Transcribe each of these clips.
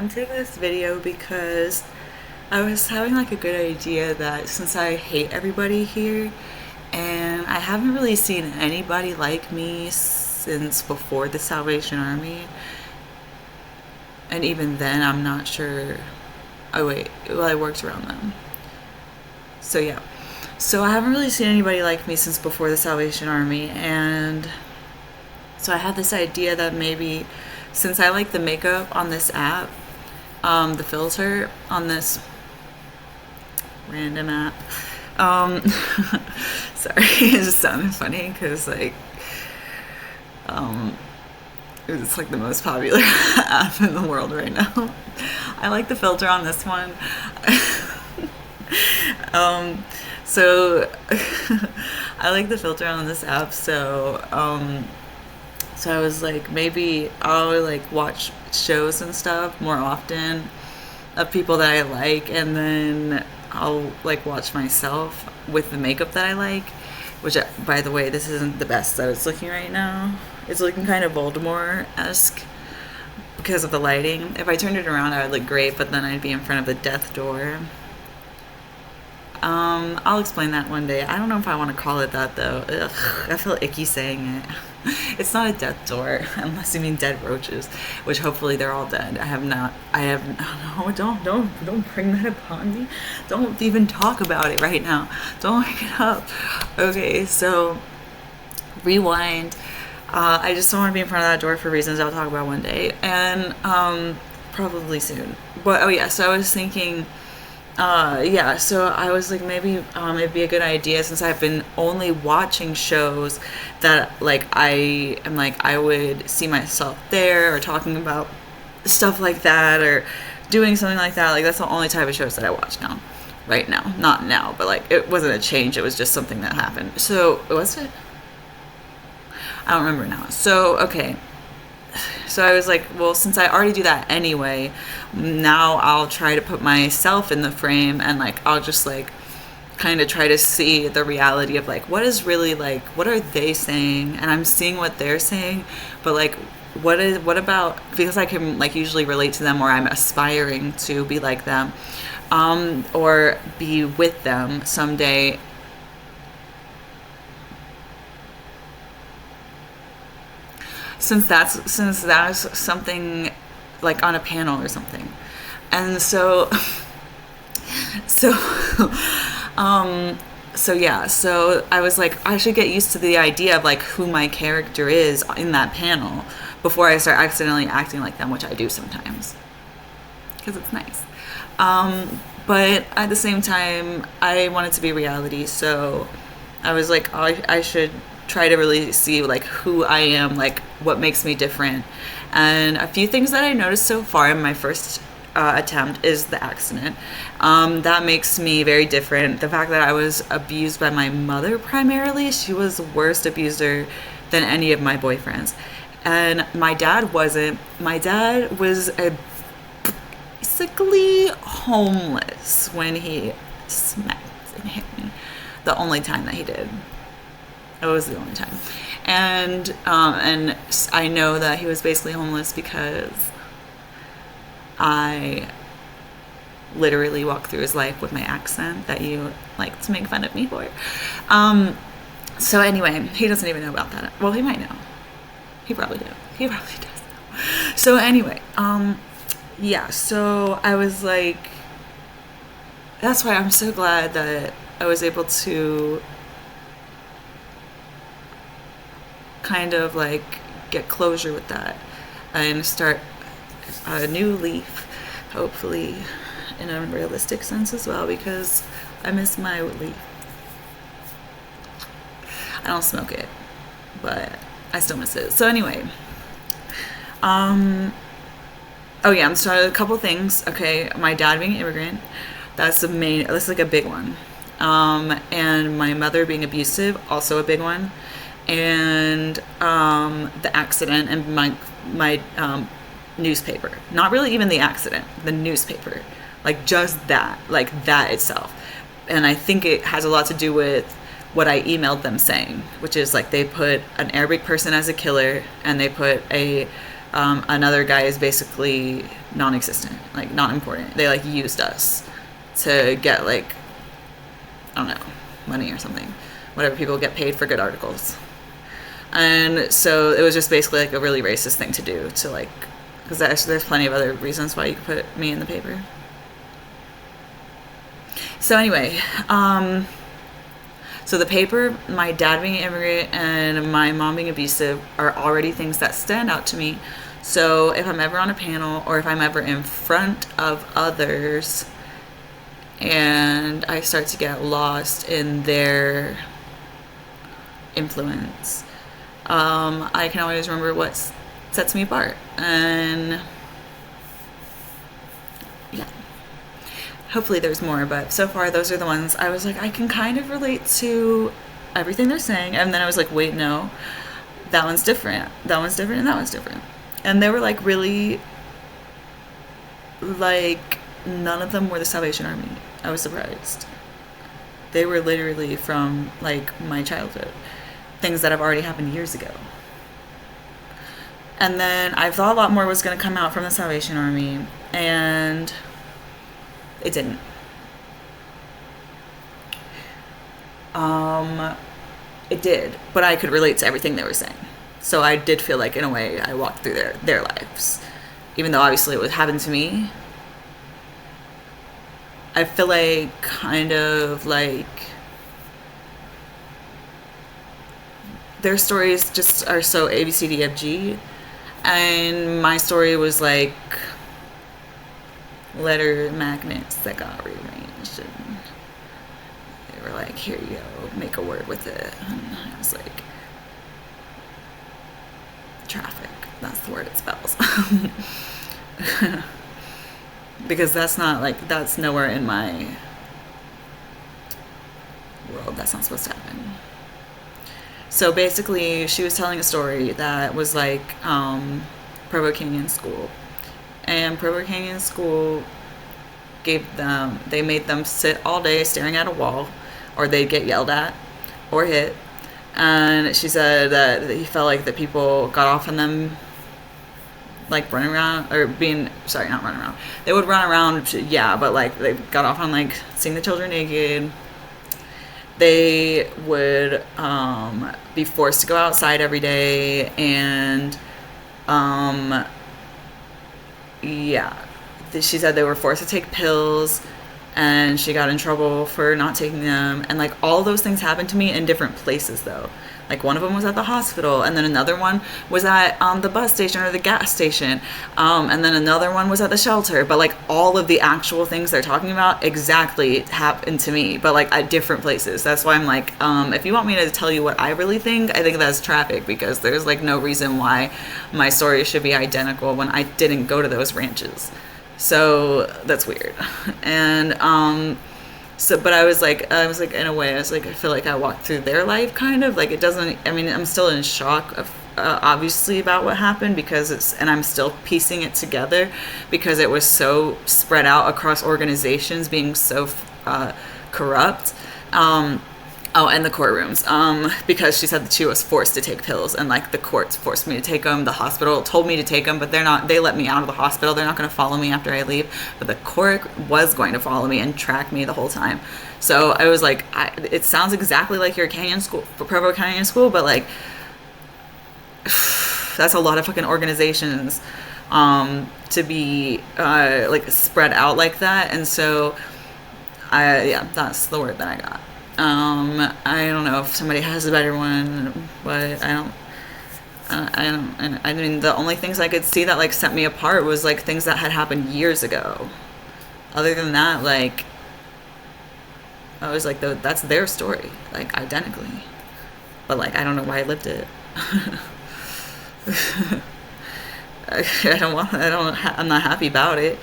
on to this video because I was having like a good idea that since I hate everybody here and I haven't really seen anybody like me since before the Salvation Army, and even then I'm not sure. Oh wait, well, I worked around them. So yeah. So I haven't really seen anybody like me since before the Salvation Army, and so I had this idea that maybe since I like the makeup on this app, the filter on this random app, sorry, it just sounded funny because like, it's like the most popular app in the world right now. I like the filter on this one. So I like the filter on this app, so I was like, maybe I'll like watch shows and stuff more often of people that I like, and then I'll like watch myself with the makeup that I like, which, by the way, this isn't the best that it's looking right now. It's looking kind of Voldemort-esque because of the lighting. If I turned it around, I would look great, but then I'd be in front of the death door. I'll explain that one day. I don't know if I want to call it that though. Ugh, I feel icky saying it. It's not a death door, unless you mean dead roaches, which hopefully they're all dead. No, don't bring that upon me. Don't even talk about it right now. Don't bring it up. Okay, so rewind. I just don't want to be in front of that door for reasons I'll talk about one day, and probably soon. But oh yeah, so I was thinking. So I was like, maybe it'd be a good idea, since I've been only watching shows that like I am like I would see myself there or talking about stuff like that or doing something like that. Like that's the only type of shows that I watch now, right now. Not now, but like it wasn't a change. It was just something that happened. So was it? I don't remember now. So okay. So I was like, well, since I already do that anyway, now I'll try to put myself in the frame, and like I'll just like kind of try to see the reality of like what is really like, what are they saying, and I'm seeing what they're saying, but like what about, because I can like usually relate to them, or I'm aspiring to be like them, or be with them someday. Since that's something like on a panel or something, and so so yeah, so I was like, I should get used to the idea of like who my character is in that panel before I start accidentally acting like them, which I do sometimes because it's nice, but at the same time I want it to be reality, so I was like, I should try to really see like who I am, like what makes me different. And a few things that I noticed so far in my first attempt is the accident. That makes me very different. The fact that I was abused by my mother primarily, she was the worst abuser than any of my boyfriends. And my dad wasn't. My dad was basically homeless when he smacked and hit me. The only time that he did. It was the only time. And I know that he was basically homeless because I literally walked through his life with my accent that you like to make fun of me for. So anyway, he doesn't even know about that. Well, he might know. He probably does. He probably does know. So anyway, yeah, so I was like, that's why I'm so glad that I was able to kind of like get closure with that and start a new leaf, hopefully in a realistic sense as well, because I miss my leaf. I don't smoke it, but I still miss it. So anyway, oh yeah, I'm starting a couple things. Okay, my dad being an immigrant, that's like a big one, and my mother being abusive, also a big one. And the accident and my newspaper. Not really even the accident, the newspaper. Like just that, like that itself. And I think it has a lot to do with what I emailed them saying, which is like they put an Arabic person as a killer, and they put a Another guy is basically non-existent, like not important. They like used us to get like, I don't know, money or something, whatever people get paid for good articles. And so it was just basically like a really racist thing to do, to like, because there's plenty of other reasons why you could put me in the paper. So anyway, so the paper, my dad being an immigrant and my mom being abusive are already things that stand out to me. So if I'm ever on a panel or if I'm ever in front of others and I start to get lost in their influence, I can always remember what sets me apart. And yeah, hopefully there's more, but so far those are the ones I was like, I can kind of relate to everything they're saying. And then I was like, wait, no, that one's different, that one's different, and that one's different. And they were like really, like, none of them were the Salvation Army. I was surprised. They were literally from like my childhood, things that have already happened years ago. And then I thought a lot more was going to come out from the Salvation Army, and it didn't. It did, but I could relate to everything they were saying. So I did feel like, in a way, I walked through their lives. Even though obviously it would happen to me, I feel like kind of like their stories just are so A, B, C, D, F, G. And my story was like letter magnets that got rearranged. And they were like, here you go, make a word with it. And I was like, traffic. That's the word it spells. Because that's not like, that's nowhere in my world. That's not supposed to happen. So basically, she was telling a story that was like provoking in school. And provoking in school they made them sit all day staring at a wall, or they'd get yelled at or hit. And she said that he felt like that people got off on them, like running around, or being, sorry, not running around. They would run around, yeah, but like they got off on like seeing the children naked. They would be forced to go outside every day, and yeah, she said they were forced to take pills, and she got in trouble for not taking them. And like all those things happened to me in different places though. Like one of them was at the hospital, and then another one was at the bus station or the gas station, and then another one was at the shelter. But like all of the actual things they're talking about exactly happened to me, but like at different places. That's why I'm like, if you want me to tell you what I really think, I think that's traffic, because there's like no reason why my story should be identical when I didn't go to those ranches. So that's weird. And so, but I was like, in a way, I was like, I feel like I walked through their life, kind of. Like, it doesn't, I mean, I'm still in shock of, obviously, about what happened, because and I'm still piecing it together, because it was so spread out across organizations being so corrupt. Oh, and the courtrooms, because she said that she was forced to take pills, and like the courts forced me to take them. The hospital told me to take them, but they let me out of the hospital. They're not going to follow me after I leave, but the court was going to follow me and track me the whole time. So I was like, it sounds exactly like your Canyon school, Provo Canyon school, but like, that's a lot of fucking organizations, to be, like spread out like that. And so yeah, that's the word that I got. I don't know if somebody has a better one, but I mean, the only things I could see that like set me apart was like things that had happened years ago. Other than that, like, I was like, that's their story, like identically. But like, I don't know why I lived it. I'm not happy about it.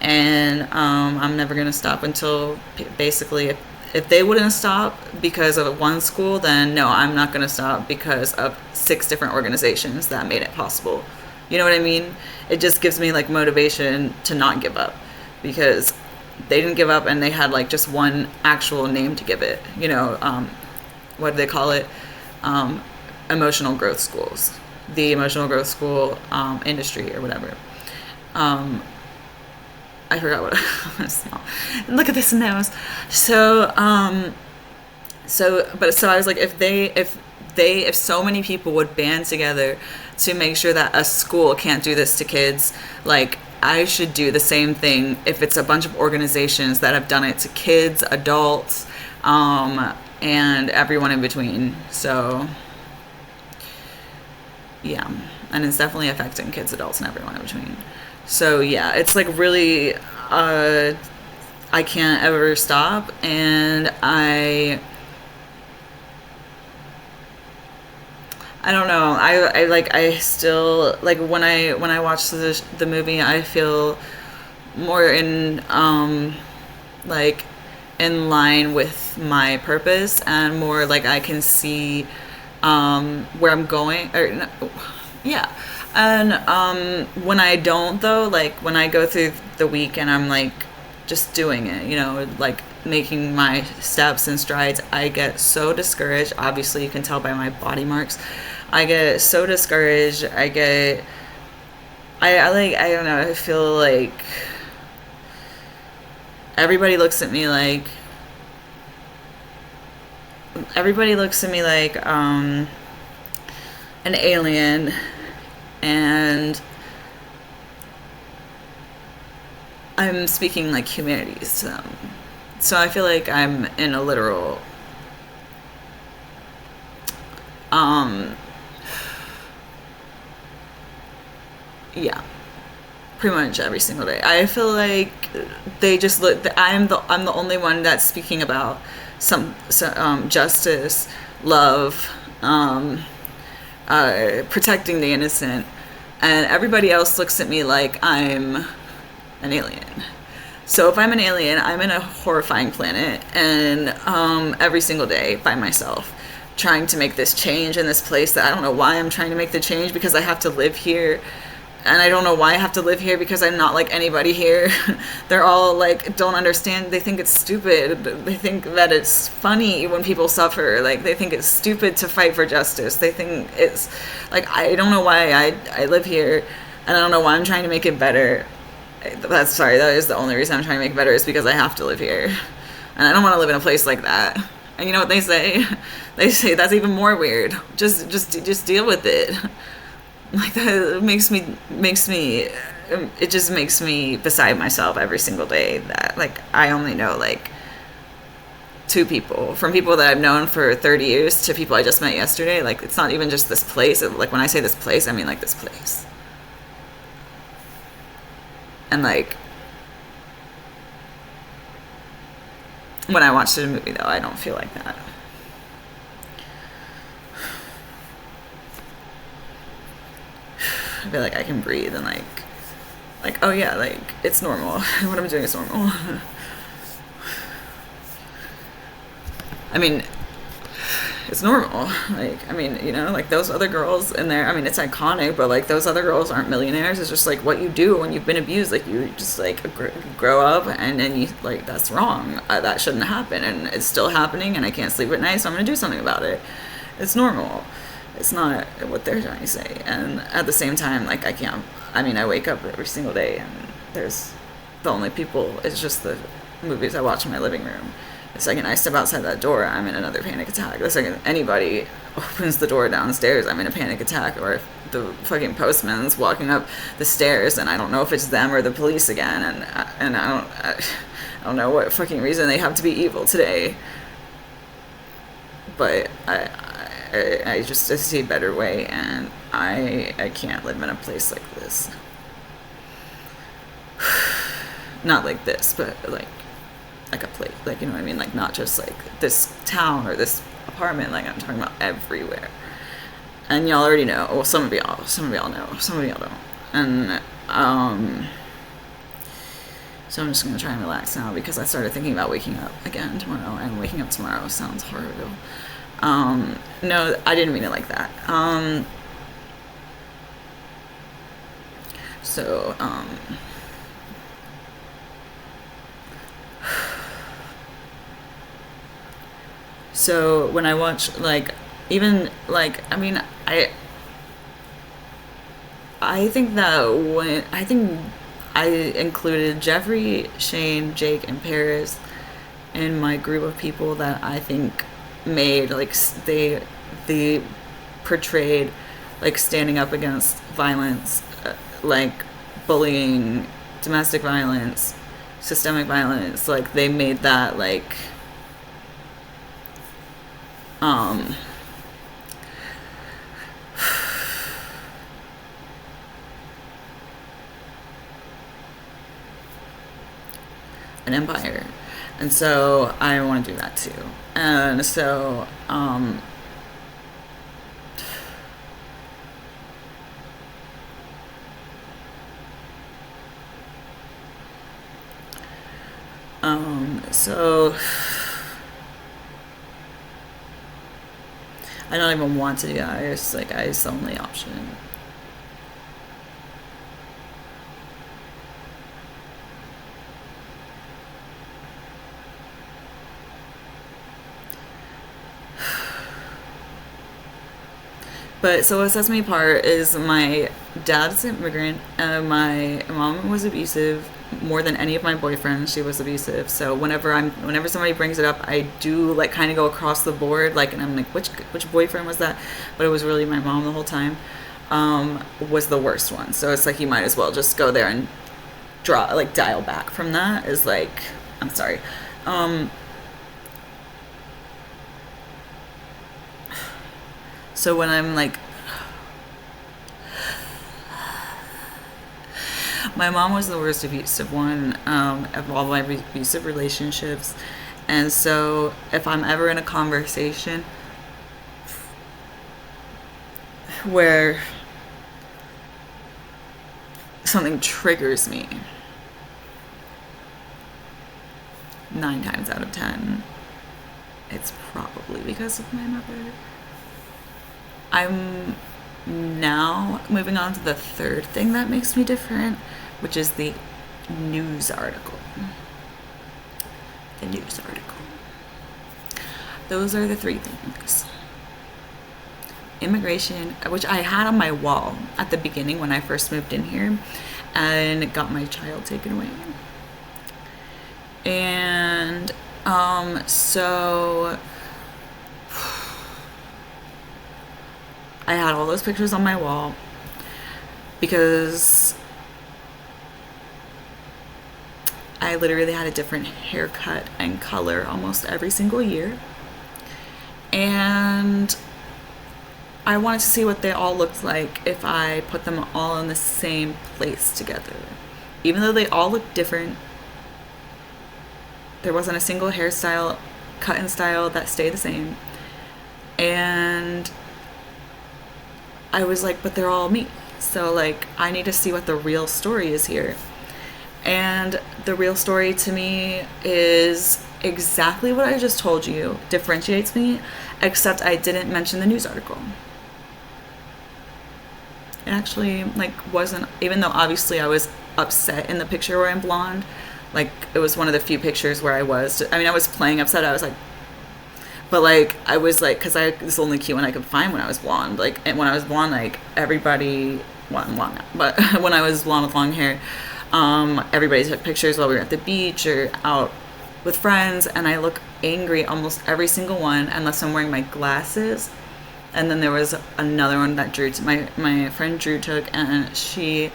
And, I'm never going to stop until basically, if they wouldn't stop because of one school, then no, I'm not going to stop because of 6 different organizations that made it possible. You know what I mean? It just gives me like motivation to not give up, because they didn't give up, and they had like just one actual name to give it. You know, what do they call it? Emotional growth schools. the emotional growth school industry or whatever. Um, I forgot what I was. Look at this nose. So, so I was like, if so many people would band together to make sure that a school can't do this to kids, like I should do the same thing if it's a bunch of organizations that have done it to kids, adults, and everyone in between. So, yeah, and it's definitely affecting kids, adults, and everyone in between. So yeah, it's like really, I can't ever stop, and I don't know. I like I still like when I watch the movie, I feel more in like in line with my purpose, and more like I can see where I'm going, or no, yeah. And when I don't though, like when I go through the week and I'm like just doing it, you know, like making my steps and strides, I get so discouraged. Obviously, you can tell by my body marks. I get so discouraged. I like, I don't know, I feel like everybody looks at me like, everybody looks at me like an alien, and I'm speaking like humanities to them. So I feel like I'm in a literal um yeah, pretty much every single day. I feel like they just look. I'm the only one that's speaking about justice, love, protecting the innocent, and everybody else looks at me like I'm an alien. So if I'm an alien, I'm in a horrifying planet, and every single day by myself, trying to make this change in this place that I don't know why I'm trying to make the change, because I have to live here. And I don't know why I have to live here, because I'm not like anybody here. They're all like, don't understand. They think it's stupid. They think that it's funny when people suffer. Like, they think it's stupid to fight for justice. They think it's like, I don't know why I live here, and I don't know why I'm trying to make it better. That is the only reason I'm trying to make it better, is because I have to live here. And I don't want to live in a place like that. And you know what they say? They say that's even more weird. Just deal with it. Like, that it just makes me beside myself every single day, that like I only know like two people, from people that I've known for 30 years to people I just met yesterday. Like, it's not even just this place. Like, when I say this place, I mean like this place. And like, when I watch the movie though, I don't feel like that. I feel like I can breathe, and like oh yeah, like it's normal. What I'm doing is normal. I mean, it's normal. Like, I mean, you know, like those other girls in there, I mean, it's iconic, but like those other girls aren't millionaires. It's just like what you do when you've been abused. Like, you just like grow up, and then you like, that's wrong. That shouldn't happen, and it's still happening, and I can't sleep at night, so I'm gonna do something about it. It's normal. It's not what they're trying to say. And at the same time, like, I mean, I wake up every single day, and there's the only people, it's just the movies I watch in my living room. The second I step outside that door, I'm in another panic attack. The second anybody opens the door downstairs, I'm in a panic attack. Or if the fucking postman's walking up the stairs, and I don't know if it's them or the police again, and I don't know what fucking reason they have to be evil today. But I just see a better way, and I can't live in a place like this. Not like this, but like a place, like, you know what I mean? Like, not just like this town or this apartment. Like, I'm talking about everywhere. And y'all already know. Well, some of y'all know. Some of y'all don't. And so I'm just gonna try and relax now, because I started thinking about waking up again tomorrow, and waking up tomorrow sounds horrible. No, I didn't mean it like that. So, so when I watch, like, even, like, I mean, I think that when I think I included Jeffrey, Shane, Jake, and Paris in my group of people that I think made like they portrayed like standing up against violence, like bullying, domestic violence, systemic violence. Like they made that like um an empire. And so I want to do that too. And so so I don't even want to do that. I just like it's the only option. But so what sets me apart is my dad's an immigrant, and my mom was abusive more than any of my boyfriends. She was abusive. So whenever somebody brings it up, I do like kind of go across the board, like, and I'm like, which boyfriend was that? But it was really my mom the whole time. Was the worst one. So it's like you might as well just go there and draw like dial back from that. Is like, I'm sorry. So when I'm like, my mom was the worst abusive one of all my abusive relationships. And so if I'm ever in a conversation where something triggers me, 9 times out of 10, it's probably because of my mother. I'm now moving on to the third thing that makes me different, which is the news article. The news article. Those are the three things. Immigration, which I had on my wall at the beginning when I first moved in here, and got my child taken away. And so I had all those pictures on my wall because I literally had a different haircut and color almost every single year. And I wanted to see what they all looked like if I put them all in the same place together. Even though they all looked different, there wasn't a single hairstyle, cut and style that stayed the same. And I was like, but they're all me. So like, I need to see what the real story is here. And the real story to me is exactly what I just told you, differentiates me, except I didn't mention the news article. It actually like wasn't, even though obviously I was upset in the picture where I'm blonde, like it was one of the few pictures where I was playing upset. I was like, but like I was like, because I was the only cute one I could find when I was blonde. Like, and when I was blonde, like everybody, well, I'm blonde now, but when I was blonde with long hair, everybody took pictures while we were at the beach or out with friends, and I look angry almost every single one unless I'm wearing my glasses. And then there was another one that my friend Drew took, and she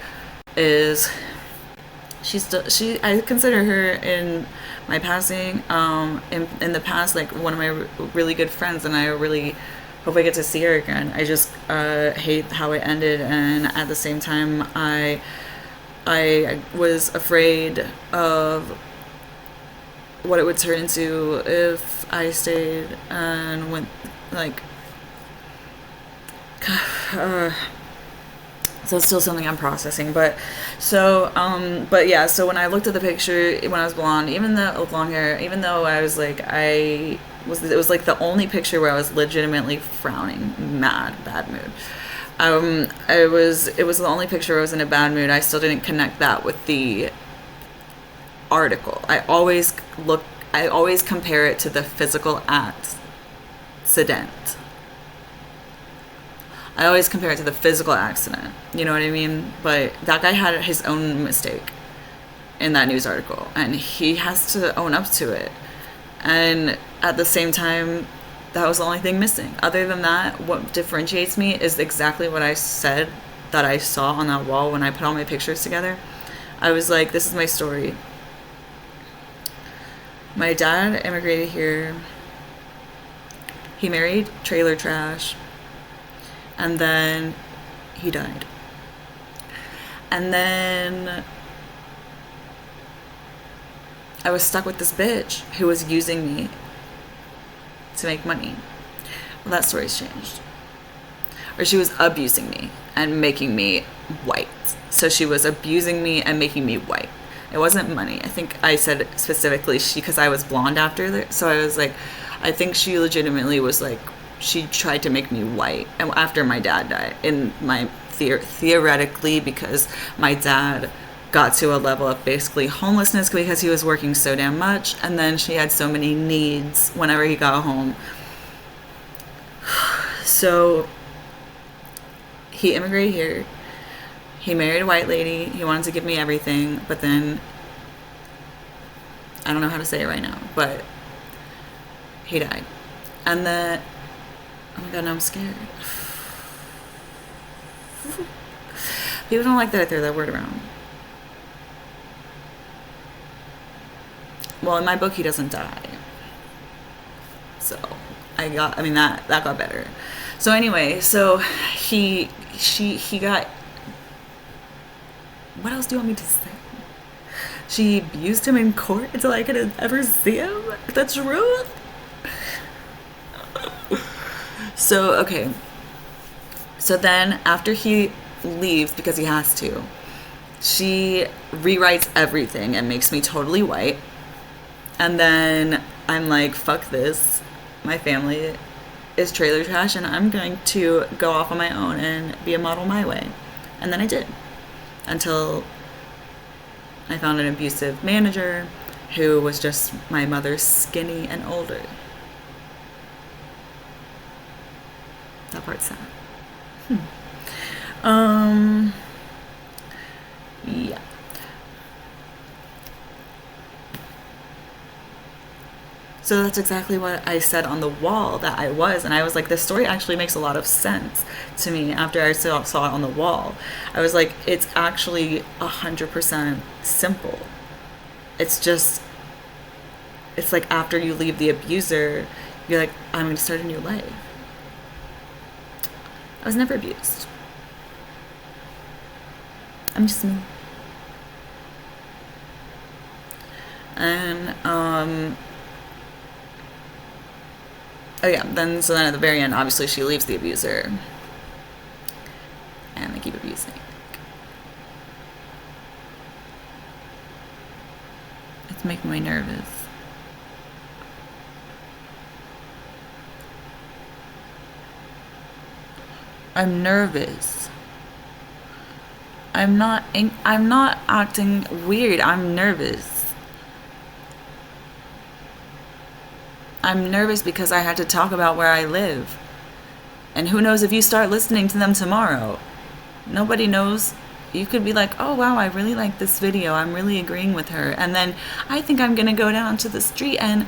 I consider her in my passing, in the past, like one of my really good friends, and I really hope I get to see her again. I just hate how it ended, and at the same time, I was afraid of what it would turn into if I stayed and went like. So it's still something I'm processing, but yeah, so when I looked at the picture when I was blonde, even though with long hair, even though I was like, it was like the only picture where I was legitimately frowning, bad mood. It was the only picture where I was in a bad mood. I still didn't connect that with the article. I always compare it to the physical accident. I always compare it to the physical accident. You know what I mean? But that guy had his own mistake in that news article, and he has to own up to it. And at the same time, that was the only thing missing. Other than that, what differentiates me is exactly what I said that I saw on that wall when I put all my pictures together. I was like, this is my story. My dad immigrated here. He married trailer trash. And then he died. And then I was stuck with this bitch who was using me to make money. Well, that story's changed. Or she was abusing me and making me white. So she was abusing me and making me white. It wasn't money. I think I said specifically because I was blonde after. So I was like, I think she legitimately was like, she tried to make me white. And after my dad died, in my theoretically, because my dad got to a level of basically homelessness because he was working so damn much, and then she had so many needs whenever he got home. So he immigrated here. He married a white lady. He wanted to give me everything, but then I don't know how to say it right now, but he died. And then, oh my god, now I'm scared. People don't like that I throw that word around. Well, in my book, he doesn't die. So that got better. So anyway, so he got, what else do you want me to say? She abused him in court until I could ever see him. The truth. So, okay. So then after he leaves, because he has to, she rewrites everything and makes me totally white. And then I'm like, fuck this. My family is trailer trash, and I'm going to go off on my own and be a model my way. And then I did. Until I found an abusive manager who was just my mother's skinny and older. That part's sad. Yeah. So that's exactly what I said on the wall that I was. And I was like, this story actually makes a lot of sense to me after I saw it on the wall. I was like, it's actually 100% simple. It's just, it's like after you leave the abuser, you're like, I'm going to start a new life. I was never abused. I'm just me. And, oh yeah, so then at the very end, obviously she leaves the abuser. And they keep abusing. It's making me nervous. I'm nervous. I'm not acting weird. I'm nervous. I'm nervous because I had to talk about where I live. And who knows if you start listening to them tomorrow. Nobody knows. You could be like, oh wow, I really like this video. I'm really agreeing with her. And then I think I'm going to go down to the street and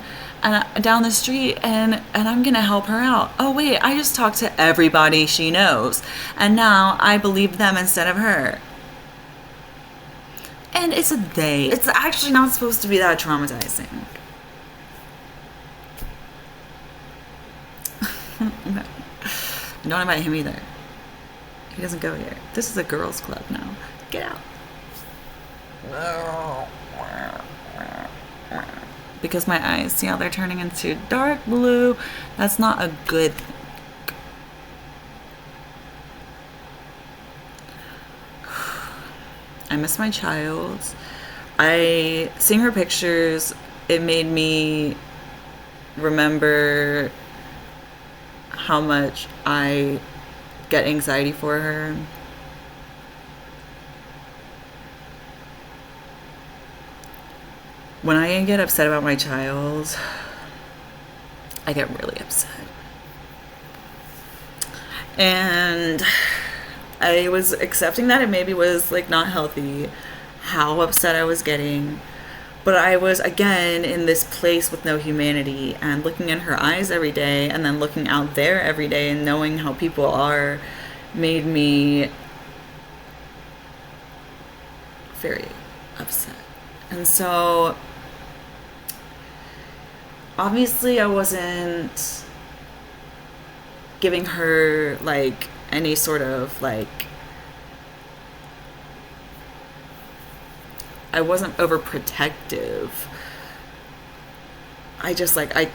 down the street and I'm going to help her out. Oh wait, I just talked to everybody she knows. And now I believe them instead of her. And it's a they. It's actually not supposed to be that traumatizing. No. Don't invite him either. He doesn't go here. This is a girls' club now. Get out. Because my eyes, see how they're turning into dark blue? That's not a good thing. I miss my child. Seeing her pictures, it made me remember how much I get anxiety for her. When I get upset about my child, I get really upset. And I was accepting that it maybe was like not healthy, how upset I was getting. But I was again in this place with no humanity, and looking in her eyes every day and then looking out there every day and knowing how people are made me very upset. And so obviously I wasn't giving her like any sort of like, I wasn't overprotective. I just like I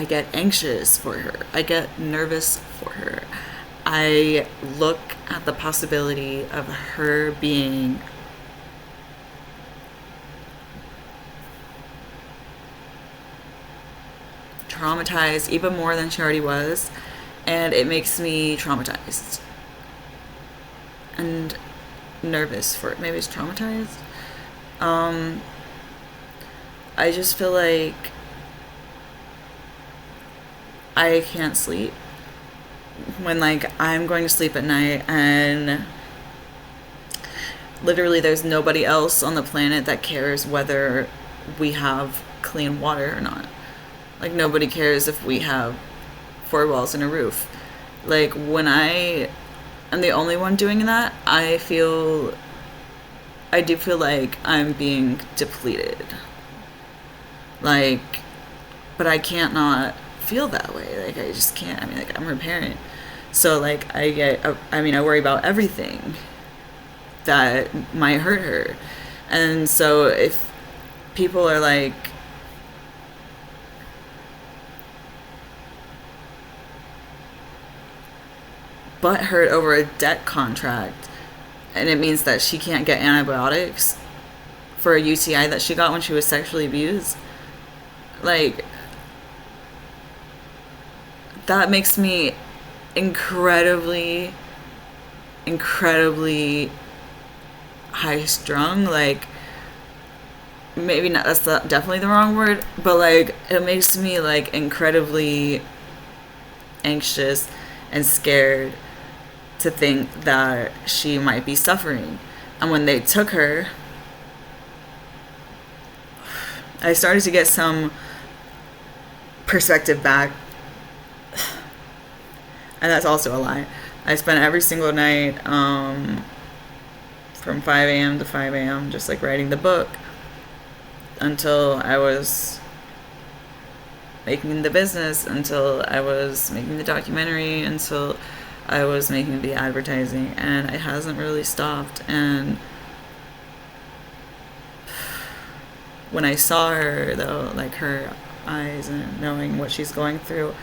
get anxious for her. I get nervous for her. I look at the possibility of her being traumatized even more than she already was, and it makes me traumatized and nervous for it. Maybe it's traumatized. I just feel like I can't sleep when like I'm going to sleep at night and literally there's nobody else on the planet that cares whether we have clean water or not. Like nobody cares if we have four walls and a roof. Like when I am the only one doing that, I do feel like I'm being depleted. Like, but I can't not feel that way. Like I just can't. I mean, like I'm her parent. So like I worry about everything that might hurt her. And so if people are like, butthurt over a debt contract, and it means that she can't get antibiotics for a UTI that she got when she was sexually abused, like that makes me incredibly high strung. Like maybe not, that's definitely the wrong word, but like it makes me like incredibly anxious and scared to think that she might be suffering. And when they took her, I started to get some perspective back. And that's also a lie. I spent every single night from 5 a.m. to 5 a.m. just like writing the book until I was making the business, until I was making the documentary, until I was making the advertising, and it hasn't really stopped. And when I saw her though, like her eyes and knowing what she's going through,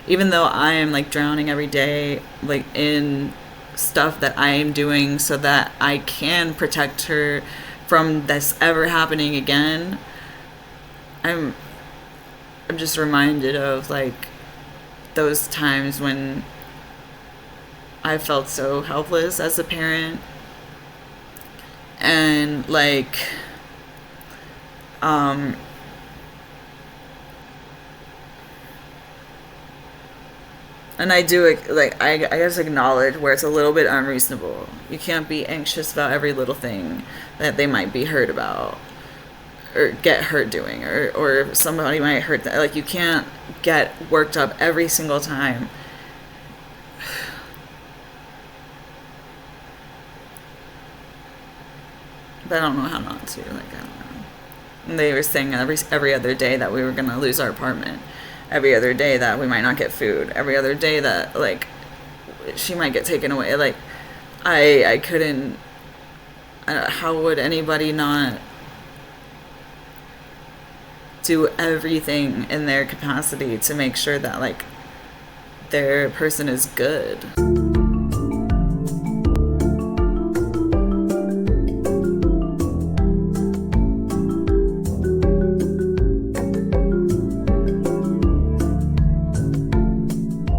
even though I am like drowning every day like in stuff that I am doing so that I can protect her from this ever happening again, I'm just reminded of like those times when I felt so helpless as a parent, and like and I do like I guess acknowledge where it's a little bit unreasonable. You can't be anxious about every little thing that they might be hurt about or get hurt doing, or somebody might hurt that. Like you can't get worked up every single time. But I don't know how not to. Like I don't know. And they were saying every other day that we were gonna lose our apartment, every other day that we might not get food, every other day that like she might get taken away. Like I couldn't. How would anybody not do everything in their capacity to make sure that like their person is good?